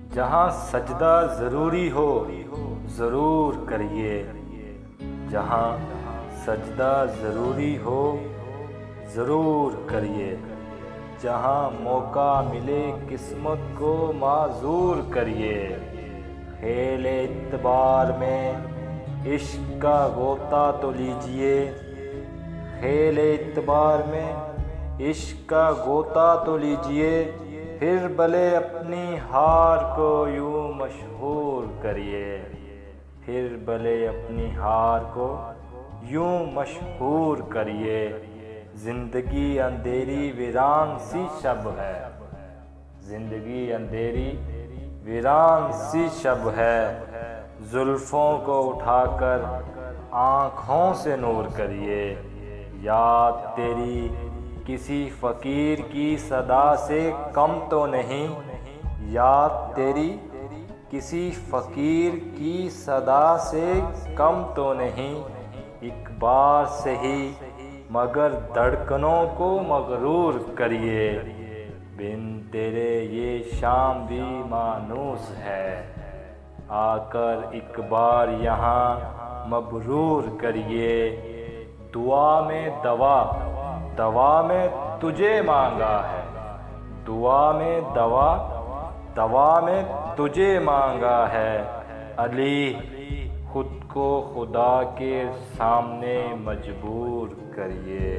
जहाँ सजदा ज़रूरी हो ज़रूर करिए, जहाँ सजदा ज़रूरी हो ज़रूर करिए, जहाँ मौका मिले किस्मत को माज़ूर करिए। खेल इत्बार में इश्क का गोता तो लीजिए, खेल इत्बार में इश्क का गोता तो लीजिए, फिर भले अपनी हार को यूं मशहूर करिए, फिर भले अपनी हार को यूं मशहूर करिए। ज़िंदगी अंधेरी वीरान सी शब है, ज़िंदगी अंधेरी वीरान सी शब है, जुल्फ़ों को उठाकर आँखों से नूर करिए। याद तेरी किसी फ़कीर की सदा से कम तो नहीं, याद तेरी किसी फ़कीर की सदा से कम तो नहीं, एक बार सही मगर धड़कनों को मगरूर करिए। बिन तेरे ये शाम भी मानूस है, आकर एक बार यहाँ मबरूर करिए। दुआ में दवा में तुझे मांगा है, दुआ में दवा में तुझे मांगा है। अली खुद को खुदा के सामने मजबूर करिए।